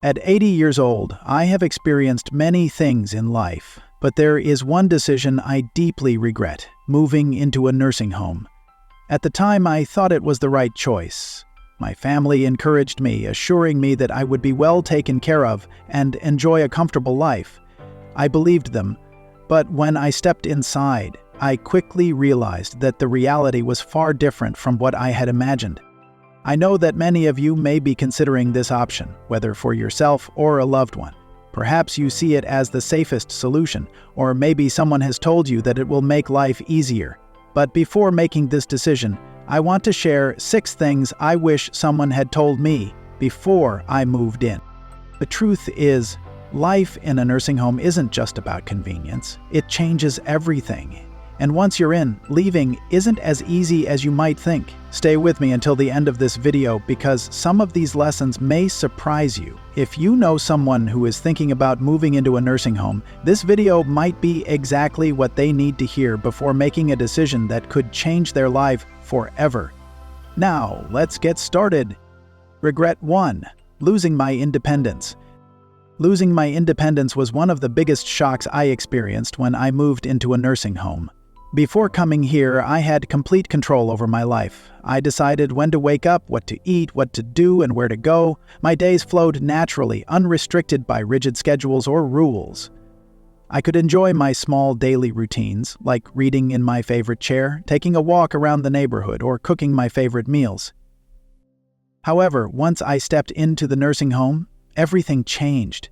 At 80 years old, I have experienced many things in life, but there is one decision I deeply regret: moving into a nursing home. At the time, I thought it was the right choice. My family encouraged me, assuring me that I would be well taken care of and enjoy a comfortable life. I believed them, but when I stepped inside, I quickly realized that the reality was far different from what I had imagined. I know that many of you may be considering this option, whether for yourself or a loved one. Perhaps you see it as the safest solution, or maybe someone has told you that it will make life easier. But before making this decision, I want to share 6 things I wish someone had told me before I moved in. The truth is, life in a nursing home isn't just about convenience. It changes everything. And once you're in, leaving isn't as easy as you might think. Stay with me until the end of this video because some of these lessons may surprise you. If you know someone who is thinking about moving into a nursing home, this video might be exactly what they need to hear before making a decision that could change their life forever. Now, let's get started. Regret 1. Losing my independence. Losing my independence was one of the biggest shocks I experienced when I moved into a nursing home. Before coming here, I had complete control over my life. I decided when to wake up, what to eat, what to do, and where to go. My days flowed naturally, unrestricted by rigid schedules or rules. I could enjoy my small daily routines, like reading in my favorite chair, taking a walk around the neighborhood, or cooking my favorite meals. However, once I stepped into the nursing home, everything changed.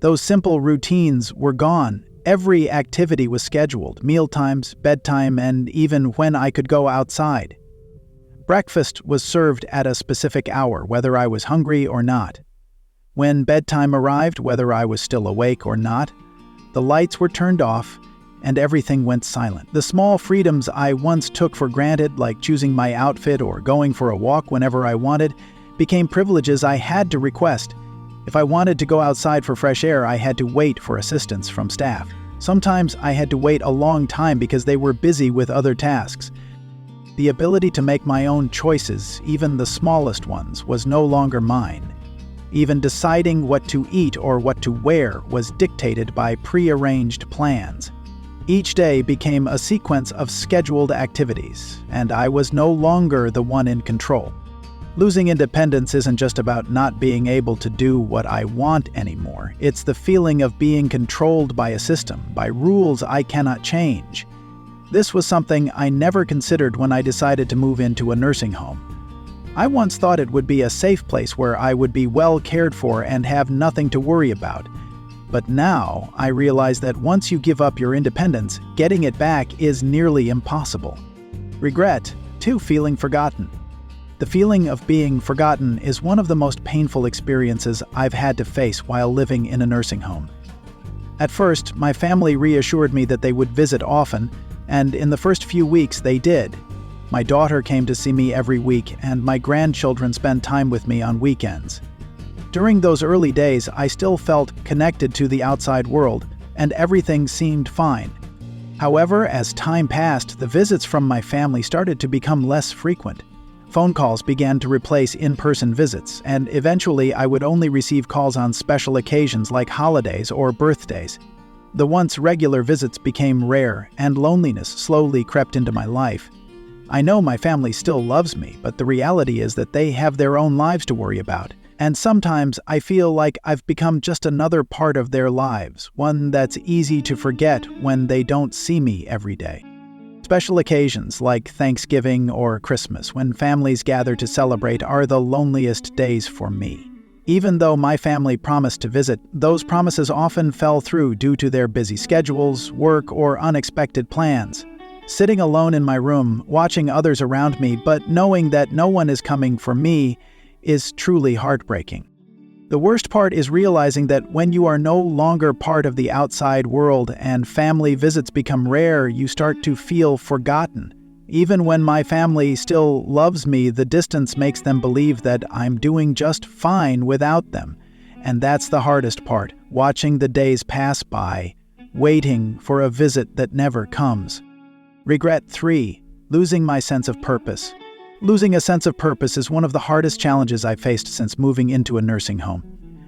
Those simple routines were gone. Every activity was scheduled: mealtimes, bedtime, and even when I could go outside. Breakfast was served at a specific hour, whether I was hungry or not. When bedtime arrived, whether I was still awake or not, the lights were turned off and everything went silent. The small freedoms I once took for granted, like choosing my outfit or going for a walk whenever I wanted, became privileges I had to request. If I wanted to go outside for fresh air, I had to wait for assistance from staff. Sometimes I had to wait a long time because they were busy with other tasks. The ability to make my own choices, even the smallest ones, was no longer mine. Even deciding what to eat or what to wear was dictated by pre-arranged plans. Each day became a sequence of scheduled activities, and I was no longer the one in control. Losing independence isn't just about not being able to do what I want anymore. It's the feeling of being controlled by a system, by rules I cannot change. This was something I never considered when I decided to move into a nursing home. I once thought it would be a safe place where I would be well cared for and have nothing to worry about. But now I realize that once you give up your independence, getting it back is nearly impossible. Regret 2. Feeling forgotten. The feeling of being forgotten is one of the most painful experiences I've had to face while living in a nursing home. At first, my family reassured me that they would visit often, and in the first few weeks they did. My daughter came to see me every week, and my grandchildren spent time with me on weekends. During those early days, I still felt connected to the outside world, and everything seemed fine. However, as time passed, the visits from my family started to become less frequent. Phone calls began to replace in-person visits, and eventually I would only receive calls on special occasions like holidays or birthdays. The once regular visits became rare, and loneliness slowly crept into my life. I know my family still loves me, but the reality is that they have their own lives to worry about, and sometimes I feel like I've become just another part of their lives, one that's easy to forget when they don't see me every day. Special occasions like Thanksgiving or Christmas, when families gather to celebrate, are the loneliest days for me. Even though my family promised to visit, those promises often fell through due to their busy schedules, work, or unexpected plans. Sitting alone in my room, watching others around me, but knowing that no one is coming for me, is truly heartbreaking. The worst part is realizing that when you are no longer part of the outside world and family visits become rare, you start to feel forgotten. Even when my family still loves me, the distance makes them believe that I'm doing just fine without them. And that's the hardest part, watching the days pass by, waiting for a visit that never comes. Regret 3. Losing my sense of purpose. Losing a sense of purpose is one of the hardest challenges I've faced since moving into a nursing home.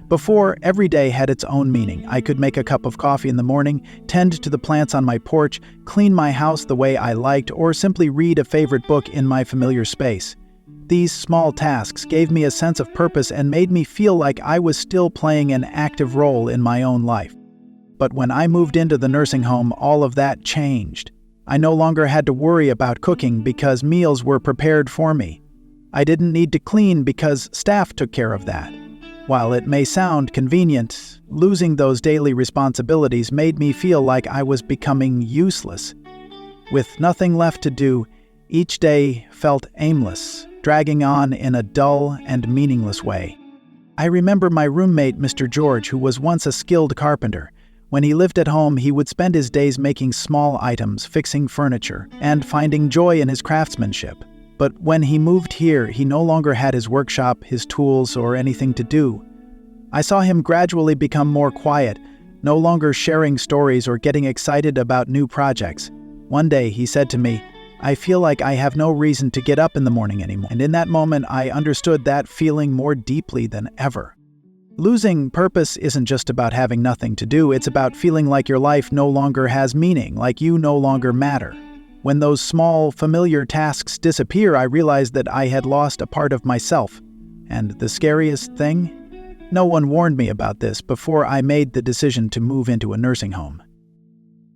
Before, every day had its own meaning. I could make a cup of coffee in the morning, tend to the plants on my porch, clean my house the way I liked, or simply read a favorite book in my familiar space. These small tasks gave me a sense of purpose and made me feel like I was still playing an active role in my own life. But when I moved into the nursing home, all of that changed. I no longer had to worry about cooking because meals were prepared for me. I didn't need to clean because staff took care of that. While it may sound convenient, losing those daily responsibilities made me feel like I was becoming useless. With nothing left to do, each day felt aimless, dragging on in a dull and meaningless way. I remember my roommate, Mr. George, who was once a skilled carpenter. When he lived at home, he would spend his days making small items, fixing furniture, and finding joy in his craftsmanship. But when he moved here, he no longer had his workshop, his tools, or anything to do. I saw him gradually become more quiet, no longer sharing stories or getting excited about new projects. One day, he said to me, "I feel like I have no reason to get up in the morning anymore." And in that moment, I understood that feeling more deeply than ever. Losing purpose isn't just about having nothing to do, it's about feeling like your life no longer has meaning, like you no longer matter. When those small, familiar tasks disappear, I realized that I had lost a part of myself. And the scariest thing? No one warned me about this before I made the decision to move into a nursing home.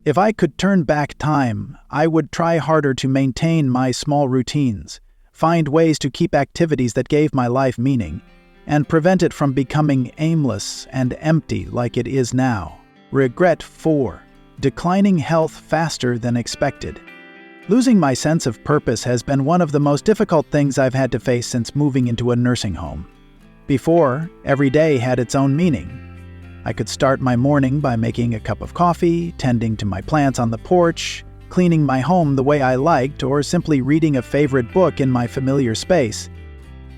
If I could turn back time, I would try harder to maintain my small routines, find ways to keep activities that gave my life meaning, and prevent it from becoming aimless and empty like it is now. Regret 4. Declining health faster than expected. Losing my sense of purpose has been one of the most difficult things I've had to face since moving into a nursing home. Before, every day had its own meaning. I could start my morning by making a cup of coffee, tending to my plants on the porch, cleaning my home the way I liked, or simply reading a favorite book in my familiar space.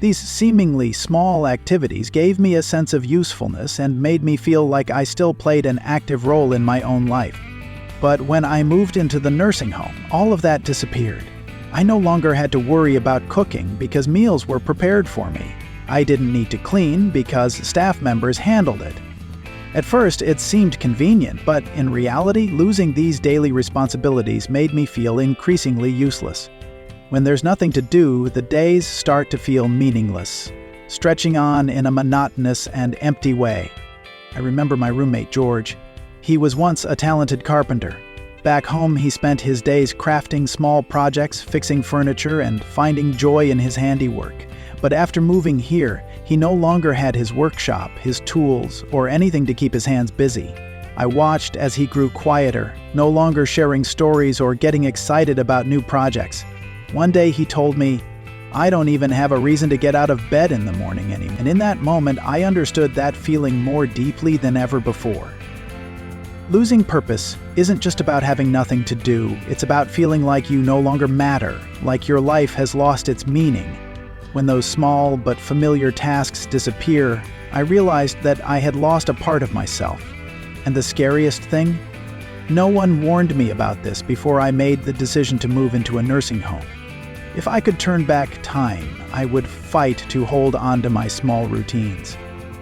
These seemingly small activities gave me a sense of usefulness and made me feel like I still played an active role in my own life. But when I moved into the nursing home, all of that disappeared. I no longer had to worry about cooking because meals were prepared for me. I didn't need to clean because staff members handled it. At first, it seemed convenient, but in reality, losing these daily responsibilities made me feel increasingly useless. When there's nothing to do, the days start to feel meaningless, stretching on in a monotonous and empty way. I remember my roommate, George. He was once a talented carpenter. Back home, he spent his days crafting small projects, fixing furniture, and finding joy in his handiwork. But after moving here, he no longer had his workshop, his tools, or anything to keep his hands busy. I watched as he grew quieter, no longer sharing stories or getting excited about new projects. One day he told me, "I don't even have a reason to get out of bed in the morning anymore." And in that moment, I understood that feeling more deeply than ever before. Losing purpose isn't just about having nothing to do, it's about feeling like you no longer matter, like your life has lost its meaning. When those small but familiar tasks disappear, I realized that I had lost a part of myself. And the scariest thing? No one warned me about this before I made the decision to move into a nursing home. If I could turn back time, I would fight to hold on to my small routines.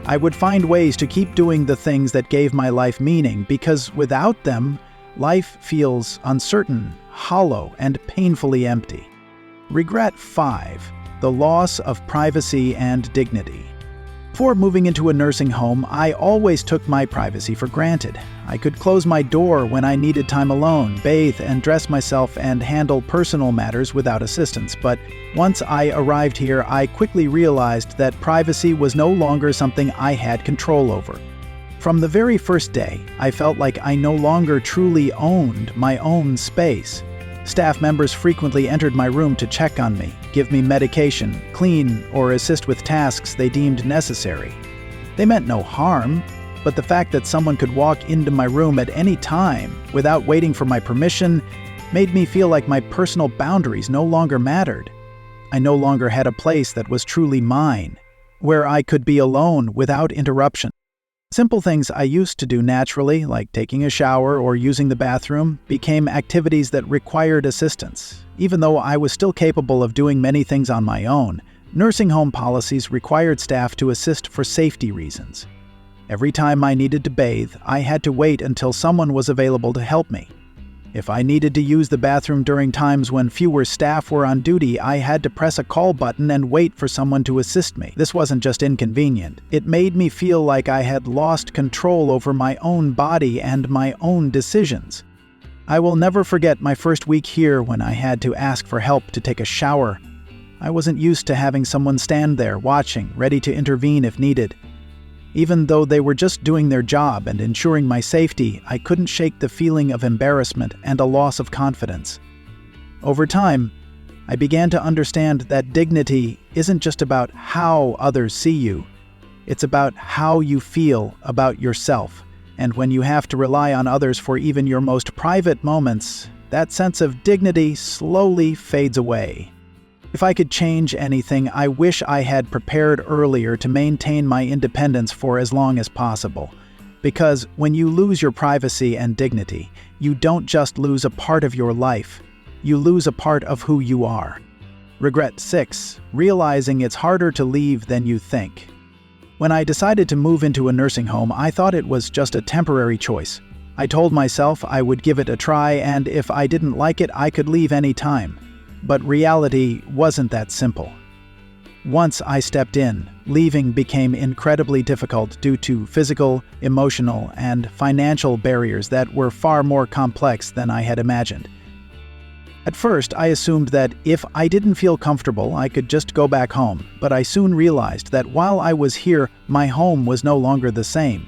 I would find ways to keep doing the things that gave my life meaning, because without them, life feels uncertain, hollow, and painfully empty. Regret 5. The loss of privacy and dignity. Before moving into a nursing home, I always took my privacy for granted. I could close my door when I needed time alone, bathe and dress myself, and handle personal matters without assistance. But once I arrived here, I quickly realized that privacy was no longer something I had control over. From the very first day, I felt like I no longer truly owned my own space. Staff members frequently entered my room to check on me, give me medication, clean, or assist with tasks they deemed necessary. They meant no harm, but the fact that someone could walk into my room at any time without waiting for my permission made me feel like my personal boundaries no longer mattered. I no longer had a place that was truly mine, where I could be alone without interruption. Simple things I used to do naturally, like taking a shower or using the bathroom, became activities that required assistance. Even though I was still capable of doing many things on my own, nursing home policies required staff to assist for safety reasons. Every time I needed to bathe, I had to wait until someone was available to help me. If I needed to use the bathroom during times when fewer staff were on duty, I had to press a call button and wait for someone to assist me. This wasn't just inconvenient. It made me feel like I had lost control over my own body and my own decisions. I will never forget my first week here when I had to ask for help to take a shower. I wasn't used to having someone stand there, watching, ready to intervene if needed. Even though they were just doing their job and ensuring my safety, I couldn't shake the feeling of embarrassment and a loss of confidence. Over time, I began to understand that dignity isn't just about how others see you. It's about how you feel about yourself. And when you have to rely on others for even your most private moments, that sense of dignity slowly fades away. If I could change anything, I wish I had prepared earlier to maintain my independence for as long as possible. Because when you lose your privacy and dignity, you don't just lose a part of your life, you lose a part of who you are. Regret 6. Realizing it's harder to leave than you think. When I decided to move into a nursing home, I thought it was just a temporary choice. I told myself I would give it a try, and if I didn't like it, I could leave any time. But reality wasn't that simple. Once I stepped in, leaving became incredibly difficult due to physical, emotional, and financial barriers that were far more complex than I had imagined. At first, I assumed that if I didn't feel comfortable, I could just go back home, but I soon realized that while I was here, my home was no longer the same.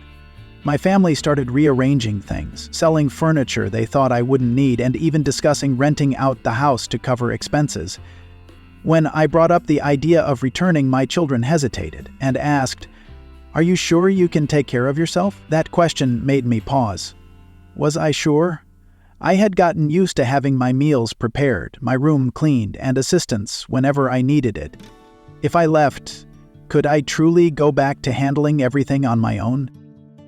My family started rearranging things, selling furniture they thought I wouldn't need, and even discussing renting out the house to cover expenses. When I brought up the idea of returning, my children hesitated and asked, "Are you sure you can take care of yourself?" That question made me pause. Was I sure? I had gotten used to having my meals prepared, my room cleaned, and assistance whenever I needed it. If I left, could I truly go back to handling everything on my own?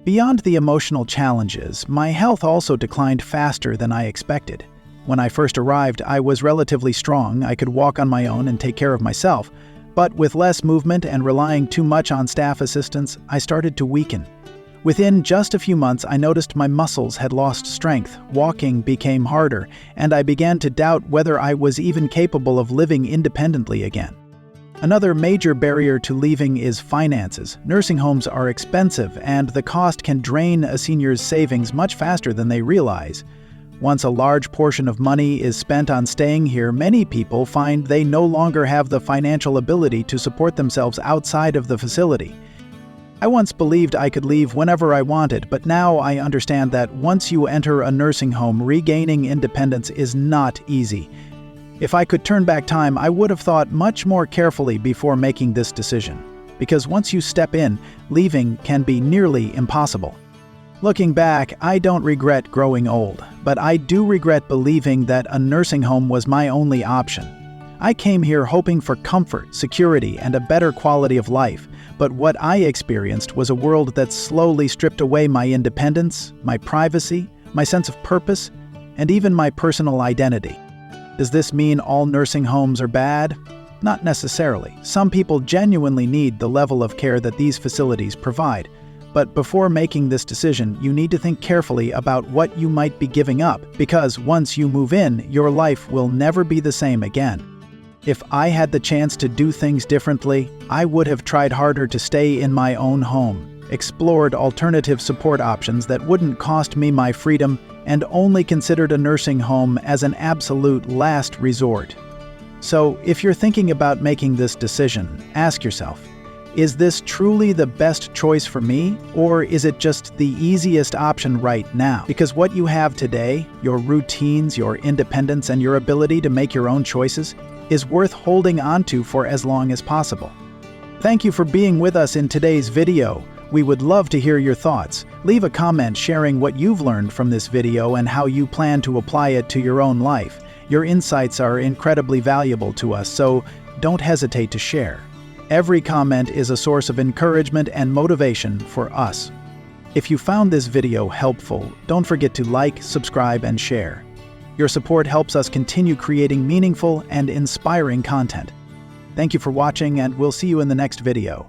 Beyond the emotional challenges, my health also declined faster than I expected. When I first arrived, I was relatively strong. I could walk on my own and take care of myself. But with less movement and relying too much on staff assistance, I started to weaken. Within just a few months, I noticed my muscles had lost strength, walking became harder, and I began to doubt whether I was even capable of living independently again. Another major barrier to leaving is finances. Nursing homes are expensive, and the cost can drain a senior's savings much faster than they realize. Once a large portion of money is spent on staying here, many people find they no longer have the financial ability to support themselves outside of the facility. I once believed I could leave whenever I wanted, but now I understand that once you enter a nursing home, regaining independence is not easy. If I could turn back time, I would have thought much more carefully before making this decision. Because once you step in, leaving can be nearly impossible. Looking back, I don't regret growing old, but I do regret believing that a nursing home was my only option. I came here hoping for comfort, security, and a better quality of life, but what I experienced was a world that slowly stripped away my independence, my privacy, my sense of purpose, and even my personal identity. Does this mean all nursing homes are bad? Not necessarily. Some people genuinely need the level of care that these facilities provide. But before making this decision, you need to think carefully about what you might be giving up, because once you move in, your life will never be the same again. If I had the chance to do things differently, I would have tried harder to stay in my own home, explored alternative support options that wouldn't cost me my freedom, and only considered a nursing home as an absolute last resort. So, if you're thinking about making this decision, ask yourself, is this truly the best choice for me, or is it just the easiest option right now? Because what you have today, your routines, your independence, and your ability to make your own choices, is worth holding onto for as long as possible. Thank you for being with us in today's video. We would love to hear your thoughts. Leave a comment sharing what you've learned from this video and how you plan to apply it to your own life. Your insights are incredibly valuable to us, so don't hesitate to share. Every comment is a source of encouragement and motivation for us. If you found this video helpful, don't forget to like, subscribe, and share. Your support helps us continue creating meaningful and inspiring content. Thank you for watching, and we'll see you in the next video.